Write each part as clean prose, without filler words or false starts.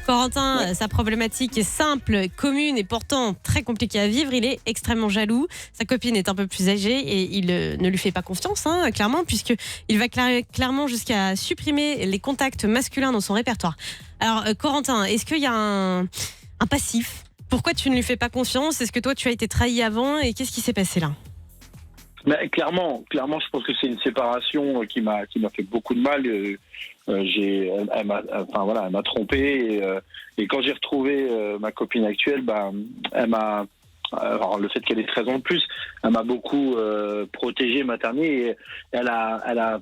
Corentin, sa problématique est simple, commune et pourtant très compliquée à vivre. Il est extrêmement jaloux. Sa copine est un peu plus âgée et il ne lui fait pas confiance, clairement, puisqu'il va clairement jusqu'à supprimer les contacts masculins dans son répertoire. Alors, Corentin, est-ce qu'il y a un passif ? Pourquoi tu ne lui fais pas confiance ? Est-ce que toi, tu as été trahi avant et qu'est-ce qui s'est passé là ? Clairement, je pense que c'est une séparation qui m'a fait beaucoup de mal. Elle m'a trompé et quand j'ai retrouvé ma copine actuelle, elle m'a, alors le fait qu'elle ait 13 ans de plus, elle m'a beaucoup protégé, materné et elle a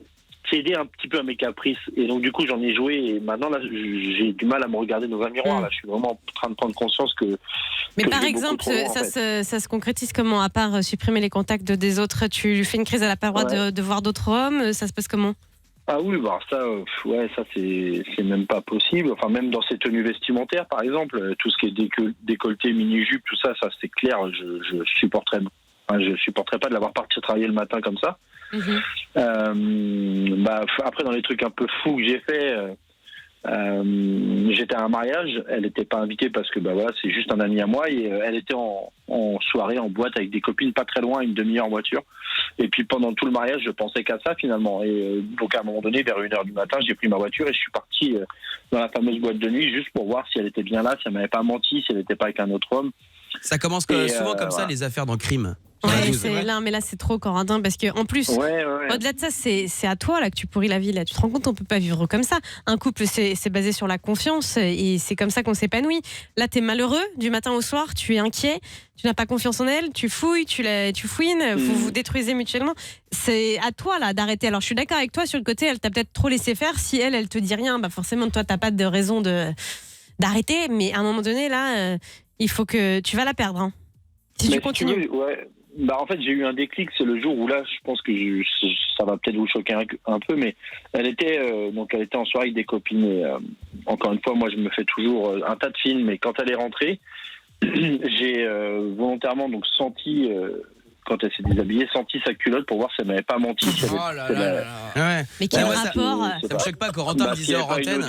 cédé un petit peu à mes caprices et donc du coup j'en ai joué et maintenant là j'ai du mal à me regarder dans un miroir. Là je suis vraiment en train de prendre conscience que. Mais par exemple, ça se concrétise comment ? À part supprimer les contacts des autres, tu fais une crise, elle n'a pas le droit de voir d'autres hommes, ça se passe comment ? Ah oui, ça c'est même pas possible. Enfin, même dans ses tenues vestimentaires, par exemple, tout ce qui est décolleté, mini-jupe, tout ça c'est clair. Je supporterais pas de l'avoir parti travailler le matin comme ça. Après, dans les trucs un peu fous que j'ai fait, j'étais à un mariage. Elle n'était pas invitée parce que c'est juste un ami à moi et elle était en soirée, en boîte avec des copines pas très loin, une demi-heure en voiture. Et puis pendant tout le mariage, je pensais qu'à ça finalement. Et donc à un moment donné, vers 1h du matin, j'ai pris ma voiture et je suis parti dans la fameuse boîte de nuit juste pour voir si elle était bien là, si elle m'avait pas menti, si elle n'était pas avec un autre homme. Ça commence souvent comme ça, les affaires dans crime. Ouais, mais là c'est trop, Corentin, parce que en plus, au-delà de ça, c'est à toi là que tu pourris la vie. Là, tu te rends compte, on peut pas vivre comme ça. Un couple, c'est basé sur la confiance et c'est comme ça qu'on s'épanouit. Là, t'es malheureux du matin au soir, tu es inquiet, tu n'as pas confiance en elle, tu fouilles, tu fouines, vous vous détruisez mutuellement. C'est à toi là d'arrêter. Alors, je suis d'accord avec toi sur le côté, elle t'a peut-être trop laissé faire. Si elle te dit rien, forcément, toi, t'as pas de raison d'arrêter. Mais à un moment donné, là, il faut que tu vas la perdre. Si tu continues. En fait, j'ai eu un déclic, c'est le jour où là, je pense que ça va peut-être vous choquer un peu, mais elle était en soirée avec des copines. Et, encore une fois, moi, je me fais toujours un tas de films, mais quand elle est rentrée, j'ai volontairement senti. Quand elle s'est déshabillée, senti sa culotte pour voir si elle m'avait pas menti. Mais quel rapport Ça me choque pas, Corentin me disait hors antenne.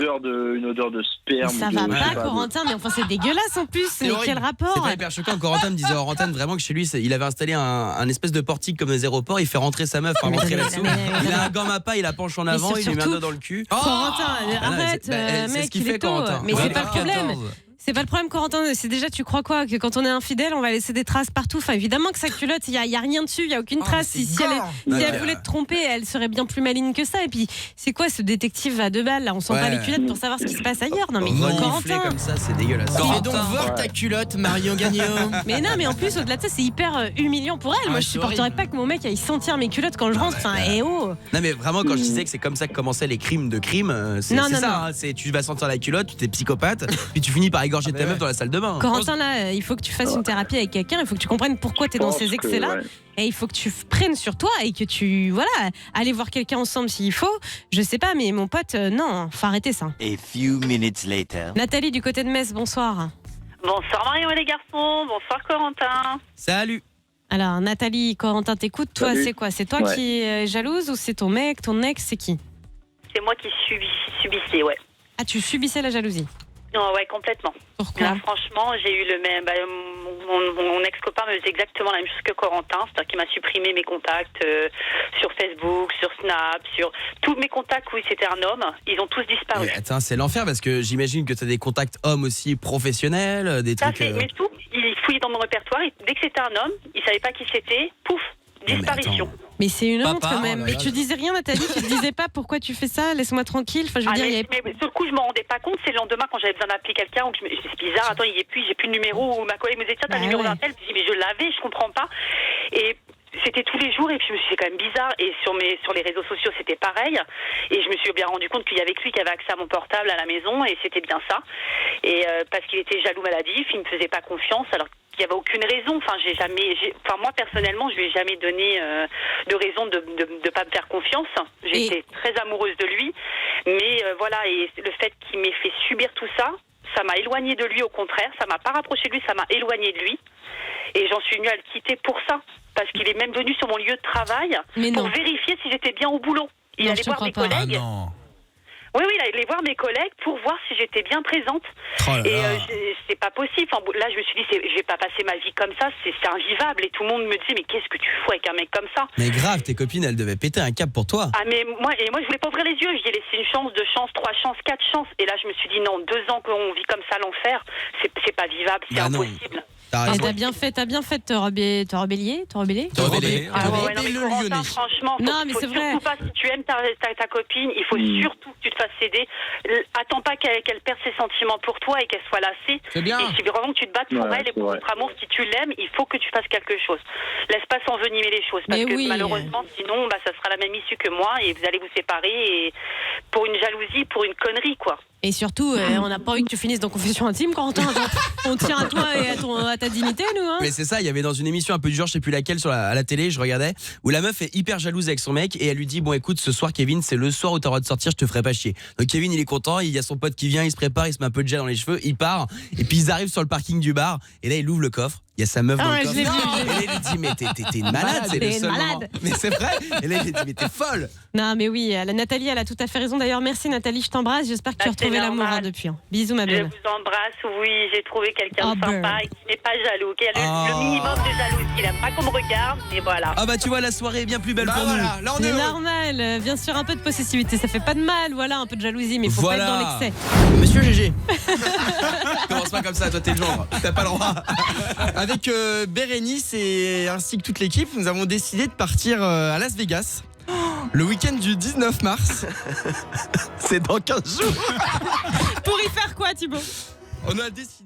Une odeur de sperme. Ça va pas, Corentin, mais enfin c'est dégueulasse en plus. Quel rapport ? C'est pas hyper choquant. Corentin me disait hors antenne vraiment que chez lui, il avait installé un espèce de portique comme les aéroports. Il fait rentrer sa meuf, rentrer là-dessous. Il a un gant mappa, il a penche en avant, il lui met un doigt dans le cul. Corentin, arrête, mec, il est tôt. Mais c'est pas le problème. C'est pas le problème, Corentin. C'est déjà, tu crois quoi ? Que quand on est infidèle, on va laisser des traces partout. Enfin, évidemment que sa culotte, il y a rien dessus, il y a aucune trace. Si elle voulait te tromper, elle serait bien plus maligne que ça. Et puis, c'est quoi ce détective à 2 balles là ? On sent pas les culottes pour savoir ce qui se passe ailleurs. Non mais Corentin, comme ça, c'est dégueulasse. Fais donc voir ta culotte, Marion Gagnon. Mais non, mais en plus, au-delà de ça, c'est hyper humiliant pour elle. Moi, je supporterais pas que mon mec aille sentir mes culottes quand je rentre. Enfin, Non mais vraiment, quand je disais que c'est comme ça que commençaient les crimes de crime, c'est ça. C'est tu vas sentir la culotte, tu t'es psychopathe, puis tu finis par égorger ta meuf dans la salle de bain. Corentin, là, il faut que tu fasses une thérapie avec quelqu'un. Il faut que tu comprennes pourquoi tu es dans ces excès-là. Et il faut que tu prennes sur toi et que tu aller voir quelqu'un ensemble s'il faut. Je sais pas, mais mon pote, non, faut arrêter ça. A few minutes later. Nathalie du côté de Metz, bonsoir. Bonsoir Marion et les garçons, bonsoir Corentin. Salut. Alors Nathalie, Corentin t'écoute. Toi, c'est quoi ? C'est toi qui es jalouse ou c'est ton mec, ton ex, c'est qui ? C'est moi qui subissais, ouais. Ah, tu subissais la jalousie ? Non, ouais, complètement. Pourquoi ? Là, franchement, j'ai eu le même. Mon ex-copain me faisait exactement la même chose que Corentin, c'est-à-dire qu'il m'a supprimé mes contacts sur Facebook, sur Snap, sur tous mes contacts où c'était un homme. Ils ont tous disparu. Mais attends, c'est l'enfer parce que j'imagine que tu as des contacts hommes aussi professionnels, des trucs. Mais tout, il fouillait dans mon répertoire. Dès que c'était un homme, il savait pas qui c'était. Pouf, disparition. Mais c'est une honte quand même. Mais tu disais rien, Nathalie, tu ne disais pas pourquoi tu fais ça, laisse-moi tranquille. Enfin, je veux dire, mais sur le coup, je m'en rendais pas compte. C'est le lendemain quand j'avais besoin d'appeler quelqu'un où c'est bizarre, attends, il y est plus, j'ai plus de numéro. Ou ma collègue me disait, tiens, t'as le numéro d'un tel. Je dis, mais je l'avais, je comprends pas. Et c'était tous les jours et puis je me suis dit, c'est quand même bizarre. Et sur les réseaux sociaux, c'était pareil. Et je me suis bien rendu compte qu'il y avait que lui qui avait accès à mon portable à la maison et c'était bien ça. Et parce qu'il était jaloux maladif, il me faisait pas confiance. Alors il n'y avait aucune raison. Enfin, moi personnellement, je lui ai jamais donné de raison de pas me faire confiance. J'étais très amoureuse de lui, mais voilà. Et le fait qu'il m'ait fait subir tout ça, ça m'a éloignée de lui. Au contraire, ça m'a pas rapproché de lui, ça m'a éloignée de lui. Et j'en suis venue à le quitter pour ça, parce qu'il est même venu sur mon lieu de travail pour vérifier si j'étais bien au boulot. Il allait voir des collègues. Oui, aller voir mes collègues pour voir si j'étais bien présente. Et c'est pas possible. Enfin, là, je me suis dit, je vais pas passer ma vie comme ça, c'est invivable. Et tout le monde me dit, mais qu'est-ce que tu fous avec un mec comme ça? Mais grave, tes copines, elles devaient péter un câble pour toi. Ah, mais moi, je voulais pas ouvrir les yeux. J'ai laissé une chance, 2 chances, 3 chances, 4 chances. Et là, je me suis dit, non, 2 ans qu'on vit comme ça l'enfer, c'est pas vivable, c'est impossible. T'as bien fait de te rebeller. Franchement, mais c'est vrai. Surtout pas, si tu aimes ta copine, il faut surtout que tu te fasses céder. Attends pas qu'elle perde ses sentiments pour toi et qu'elle soit lassée. C'est bien. Et si vraiment tu te battes pour elle et pour votre amour, si tu l'aimes, il faut que tu fasses quelque chose. Laisse pas s'envenimer les choses, parce que malheureusement, sinon, ça sera la même issue que moi et vous allez vous séparer et pour une jalousie, pour une connerie, quoi. Et surtout, on n'a pas envie que tu finisses dans Confession Intime, Corentin. On tient à toi et à ta dignité, nous. Hein. Mais c'est ça, il y avait dans une émission un peu du genre, je sais plus laquelle, à la télé, je regardais, où la meuf est hyper jalouse avec son mec et elle lui dit, bon écoute, ce soir Kevin, c'est le soir où t'auras le droit de sortir, je te ferai pas chier. Donc Kevin, il est content, il y a son pote qui vient, il se prépare, il se met un peu de gel dans les cheveux, il part, et puis ils arrivent sur le parking du bar, et là il ouvre le coffre. Il y a sa meuf dans le coffre. Et là, il lui dit, mais t'es une malade, c'est le seul moment. Mais c'est vrai. Et là, il lui dit, mais t'es folle. Non, mais oui, Nathalie, elle a tout à fait raison. D'ailleurs, merci Nathalie, je t'embrasse. J'espère que tu as retrouvé l'amour depuis. Bisous, ma belle. Je vous embrasse, oui, j'ai trouvé quelqu'un de sympa et qui n'est pas jaloux, qui a le minimum de jalousie. Il n'aime pas qu'on me regarde, mais voilà. Ah bah tu vois, la soirée est bien plus belle pour nous. Là, c'est normal. Bien sûr, un peu de possessivité, ça fait pas de mal. Voilà, un peu de jalousie, mais il faut pas être dans l'excès. Monsieur GG. Commence pas comme ça, toi t'es le genre. T'as pas le droit. Avec Bérénice et ainsi que toute l'équipe, nous avons décidé de partir à Las Vegas le week-end du 19 mars. C'est dans 15 jours. Pour y faire quoi, Thibaut? On a décidé